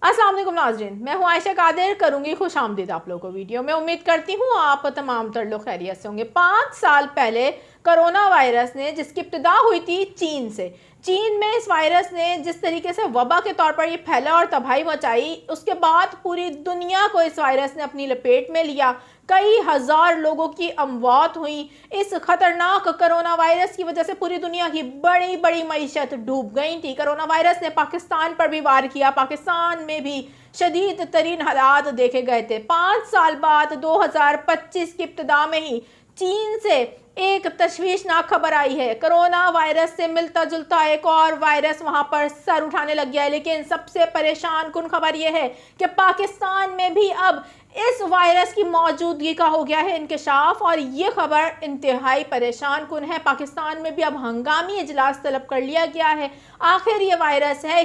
अस्सलाम वालेकुम नाज़रीन, मैं हूँ आयशा कादिर। करूँगी खुश आमदीद आप लोगों को वीडियो में। उम्मीद करती हूँ आप तमाम तर लोग खैरियत से होंगे। 5 साल पहले कोरोना वायरस ने, जिसकी इब्तिदा हुई थी चीन से, चीन में इस वायरस ने जिस तरीके से वबा के तौर पर ये फैला और तबाही मचाई, उसके बाद पूरी दुनिया को इस वायरस ने अपनी लपेट में लिया। कई हज़ार लोगों की अमवात हुई। इस खतरनाक कोरोना वायरस की वजह से पूरी दुनिया की बड़ी बड़ी मईशत डूब गई थी। कोरोना वायरस ने पाकिस्तान पर भी वार किया, पाकिस्तान में भी शदीद तरीन हालात देखे गए थे। 5 साल बाद 2025 की इब्तिदा में ही चीन से एक तशवीशनाक खबर आई है। कोरोना वायरस से मिलता जुलता एक और वायरस वहां पर सर उठाने लग गया है। लेकिन सबसे परेशान कुन खबर यह है कि पाकिस्तान में भी अब इस वायरस की मौजूदगी का हो गया है इंकशाफ, और ये खबर इंतहाई परेशान कुन है। पाकिस्तान में भी अब हंगामी इजलास तलब कर लिया गया है। आखिर ये वायरस है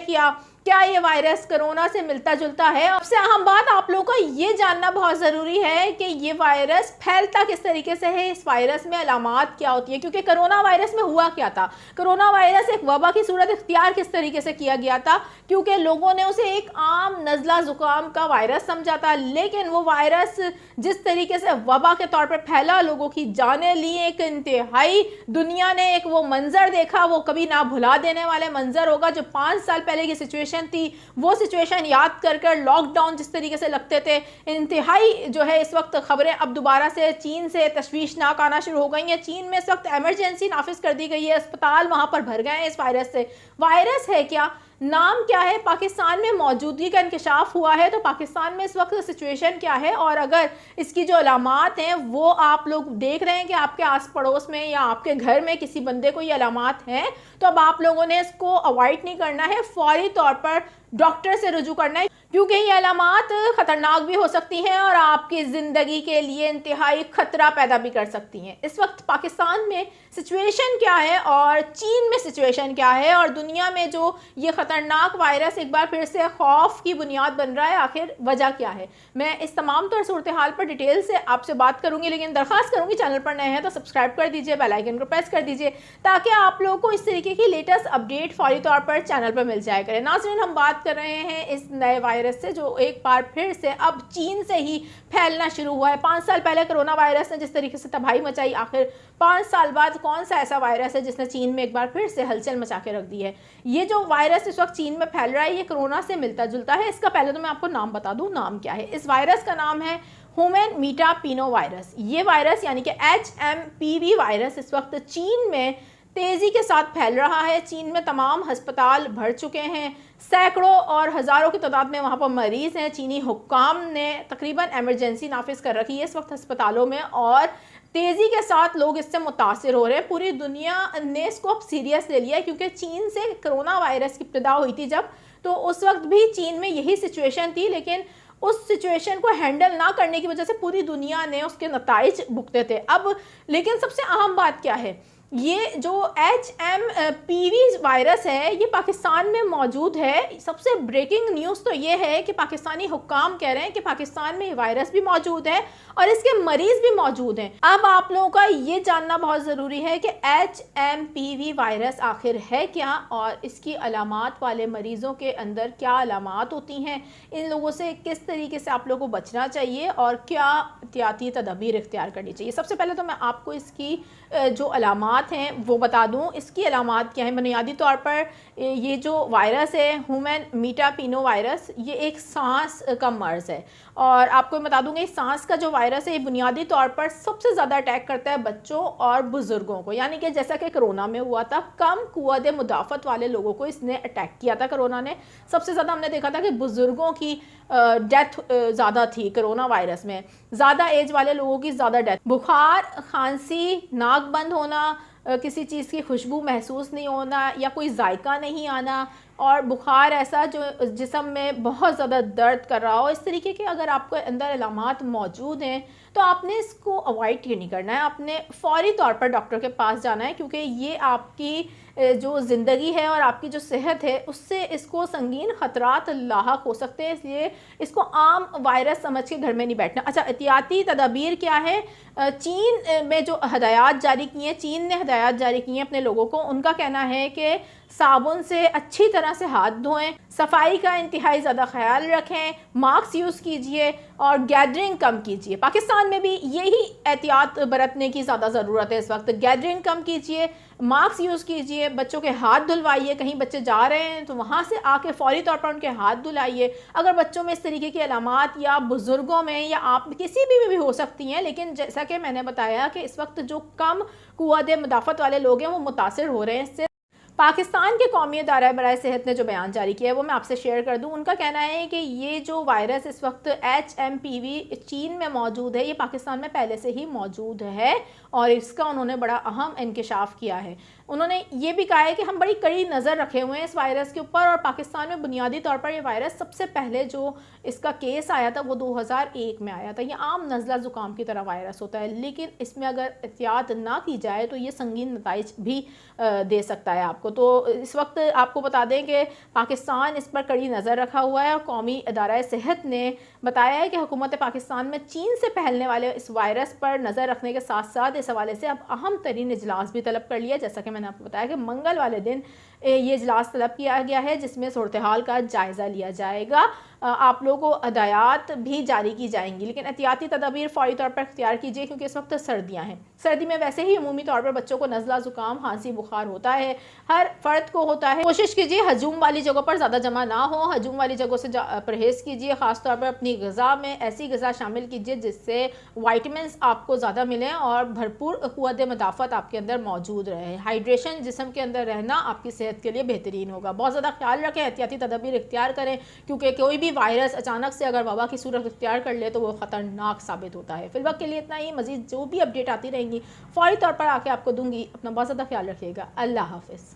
क्या ये वायरस कोरोना से मिलता जुलता है? सबसे अहम बात आप लोगों को ये जानना बहुत ज़रूरी है कि ये वायरस फैलता किस तरीके से है, इस वायरस में अलामात क्या होती है। क्योंकि कोरोना वायरस में हुआ क्या था, कोरोना वायरस एक वबा की सूरत इख्तियार किस तरीके से किया गया था, क्योंकि लोगों ने उसे एक आम नज़ला ज़ुकाम का वायरस समझा था। लेकिन वो वायरस जिस तरीके से वबा के तौर पर फैला, लोगों की जानें ली, एक इंतहाई दुनिया ने एक वो मंजर देखा, वो कभी ना भुला देने वाले मंजर होगा। जो 5 साल पहले की सिचुएशन थी, वो सिचुएशन याद कर लॉकडाउन जिस तरीके से लगते थे, इंतहाई जो है इस वक्त खबरें अब दोबारा से चीन से तशवीशनाक आना शुरू हो गई हैं। चीन में इस वक्त एमरजेंसी नाफिज कर दी गई है, अस्पताल वहां पर भर गए हैं इस वायरस से। वायरस है क्या, नाम क्या है, पाकिस्तान में मौजूदगी का इंकशाफ हुआ है, तो पाकिस्तान में इस वक्त सिचुएशन क्या है, और अगर इसकी जो अलामात हैं वो आप लोग देख रहे हैं कि आपके आस पड़ोस में या आपके घर में किसी बंदे को ये अलामात हैं, तो अब आप लोगों ने इसको अवॉइड नहीं करना है, फौरी तौर पर डॉक्टर से रुजू करना है, क्योंकि ये अलामात ख़तरनाक भी हो सकती हैं और आपकी ज़िंदगी के लिए इंतहाई ख़तरा पैदा भी कर सकती हैं। इस वक्त पाकिस्तान में सिचुएशन क्या है और चीन में सिचुएशन क्या है, और दुनिया में जो ये ख़तरनाक वायरस एक बार फिर से खौफ की बुनियाद बन रहा है, आखिर वजह क्या है, मैं इस तमाम तर सूरत हाल पर डिटेल से आपसे बात करूंगी। लेकिन दरख्वास्त करूंगी, चैनल पर नए हैं तो सब्सक्राइब कर दीजिए, बेल आइकन को प्रेस कर दीजिए, ताकि आप लोगों को इस तरीके की लेटेस्ट अपडेट फौरी तौर पर चैनल पर मिल जाया करे। नाज़रीन, हम बात कर रहे हैं इस नए वायरस से जो एक बार फिर से अब चीन से ही फैलना शुरू हुआ है। 5 साल पहले कोरोना वायरस ने जिस तरीके से तबाही मचाई, आखिर 5 साल बाद कौन सा ऐसा वायरस है जिसने चीन में एक बार फिर से हलचल मचा के रख दी है। ये जो वायरस इस वक्त चीन में फैल रहा है, ये कोरोना से मिलता जुलता है। इसका पहले तो मैं आपको नाम बता दूं, नाम क्या है। इस वायरस का नाम है ह्यूमन मीटापिनो वायरस। ये वायरस यानी कि HMPV वायरस इस वक्त चीन में तेज़ी के साथ फैल रहा है। चीन में तमाम अस्पताल भर चुके हैं, सैकड़ों और हज़ारों की तादाद में वहाँ पर मरीज़ हैं। चीनी हुक्काम ने तकरीबन एमरजेंसी नाफिज कर रखी है इस वक्त अस्पतालों में, और तेज़ी के साथ लोग इससे मुतासिर हो रहे हैं। पूरी दुनिया ने इसको अब सीरियस ले लिया है, क्योंकि चीन से कोरोना वायरस की इब्तिदा हुई थी जब, तो उस वक्त भी चीन में यही सिचुएशन थी। लेकिन उस सिचुएशन को हैंडल ना करने की वजह से पूरी दुनिया ने उसके नताइज भुगते थे। अब लेकिन सबसे अहम बात क्या है, ये जो HMPV वायरस है ये पाकिस्तान में मौजूद है। सबसे ब्रेकिंग न्यूज़ तो ये है कि पाकिस्तानी हुक्काम कह रहे हैं कि पाकिस्तान में ये वायरस भी मौजूद है और इसके मरीज़ भी मौजूद हैं। अब आप लोगों का ये जानना बहुत ज़रूरी है कि HMPV वायरस आखिर है क्या, और इसकी अलामात वाले मरीज़ों के अंदर क्या अलामात होती हैं, इन लोगों से किस तरीके से आप लोगों को बचना चाहिए और क्या एहतियाती तदबीर इख्तियार करनी चाहिए। सबसे पहले तो मैं आपको इसकी जो अलामात हैं वो बता दूं। इसकी अलामात क्या है, बुनियादी तौर पर ये जो वायरस है ह्यूमन मीटापिनो वायरस, ये एक सांस का मर्ज़ है, और आपको बता दूंगा इस सांस का जो वायरस है ये बुनियादी तौर पर सबसे ज़्यादा अटैक करता है बच्चों और बुज़ुर्गों को। यानी कि जैसा कि कोरोना में हुआ था, कम कुव्वत मुदाफ़त वाले लोगों को इसने अटैक किया था कोरोना ने। सबसे ज़्यादा हमने देखा था कि बुज़ुर्गों की डेथ ज़्यादा थी कोरोना वायरस में, ज़्यादा एज वाले लोगों की ज़्यादा डेथ। बुखार, खांसी, नाक बंद होना, किसी चीज़ की खुशबू महसूस नहीं होना या कोई जायका नहीं आना, और बुखार ऐसा जो जिस्म में बहुत ज़्यादा दर्द कर रहा हो, इस तरीके के अगर आपको अंदर अलामात मौजूद हैं तो आपने इसको अवॉइड नहीं करना है, आपने फ़ौरी तौर पर डॉक्टर के पास जाना है, क्योंकि ये आपकी जो ज़िंदगी है और आपकी जो सेहत है उससे इसको संगीन ख़तरात लाहक हो सकते हैं। इसलिए इसको आम वायरस समझ के घर में नहीं बैठना। अच्छा, एहतियाती तदाबीर क्या है, चीन में जो हदायत जारी की हैं, चीन ने हदायत जारी की हैं अपने लोगों को, उनका कहना है कि صابن سے اچھی طرح سے ہاتھ دھوئیں، صفائی کا انتہائی زیادہ خیال رکھیں، ماسک یوز کیجئے اور گیدرنگ کم کیجئے۔ پاکستان میں بھی یہی احتیاط برتنے کی زیادہ ضرورت ہے اس وقت۔ گیدرنگ کم کیجئے، ماسک یوز کیجئے، بچوں کے ہاتھ دھلوائیے، کہیں بچے جا رہے ہیں تو وہاں سے آ کے فوری طور پر ان کے ہاتھ دھلائیے۔ اگر بچوں میں اس طریقے کی علامات یا بزرگوں میں یا آپ کسی بھی ہو سکتی ہیں، لیکن جیسا کہ میں نے بتایا کہ اس وقت جو کم قوت مدافعت والے لوگ ہیں وہ متاثر ہو رہے ہیں اس سے۔ پاکستان کے قومی ادارہ برائے صحت نے جو بیان جاری کیا ہے وہ میں آپ سے شیئر کر دوں۔ ان کا کہنا ہے کہ یہ جو وائرس اس وقت HMPV چین میں موجود ہے، یہ پاکستان میں پہلے سے ہی موجود ہے اور اس کا انہوں نے بڑا اہم انکشاف کیا ہے۔ انہوں نے یہ بھی کہا ہے کہ ہم بڑی کڑی نظر رکھے ہوئے ہیں اس وائرس کے اوپر، اور پاکستان میں بنیادی طور پر یہ وائرس سب سے پہلے جو اس کا کیس آیا تھا وہ 2001 میں آیا تھا۔ یہ عام نزلہ زکام کی طرح وائرس ہوتا ہے، لیکن اس میں اگر احتیاط نہ کی جائے تو یہ سنگین نتائج بھی دے سکتا ہے آپ کو۔ تو اس وقت آپ کو بتا دیں کہ پاکستان اس پر کڑی نظر رکھا ہوا ہے، اور قومی ادارہ صحت نے بتایا ہے کہ حکومت پاکستان میں چین سے پھیلنے والے اس وائرس پر نظر رکھنے کے ساتھ ساتھ اس حوالے سے اب اہم ترین اجلاس بھی طلب کر لیا، جیسا کہ میں نے آپ کو بتایا کہ منگل والے دن یہ اجلاس طلب کیا گیا ہے جس میں صورتحال کا جائزہ لیا جائے گا۔ آپ لوگوں کو ہدایات بھی جاری کی جائیں گی، لیکن احتیاطی تدابیر فوری طور پر اختیار کیجیے کیونکہ اس وقت سردیاں ہیں۔ سردی میں ویسے ہی عمومی طور پر بچوں کو نزلہ زکام، کھانسی، بخار ہوتا ہے، ہر فرد کو ہوتا ہے۔ کوشش کیجیے ہجوم والی جگہوں پر زیادہ جمع نہ ہو، ہجوم والی جگہوں سے پرہیز کیجیے، خاص طور پر اپنی غذا میں ایسی غذا شامل کیجیے جس سے وائٹمنز آپ کو زیادہ ملیں اور بھرپور قوت مدافعت آپ کے اندر موجود رہے۔ ہائیڈریشن جسم کے اندر رہنا آپ کی صحت کے لیے بہترین ہوگا۔ بہت زیادہ خیال رکھیں، احتیاطی تدابیر اختیار کریں، کیونکہ کوئی بھی وائرس اچانک سے اگر وبا کی صورت اختیار کر لے تو وہ خطرناک ثابت ہوتا ہے۔ فی الوقت کے لیے اتنا ہی، مزید جو بھی اپڈیٹ آتی رہیں گی فوری طور پر آ کے آپ کو دوں گی۔ اپنا بہت زیادہ خیال رکھیے گا۔ اللہ حافظ۔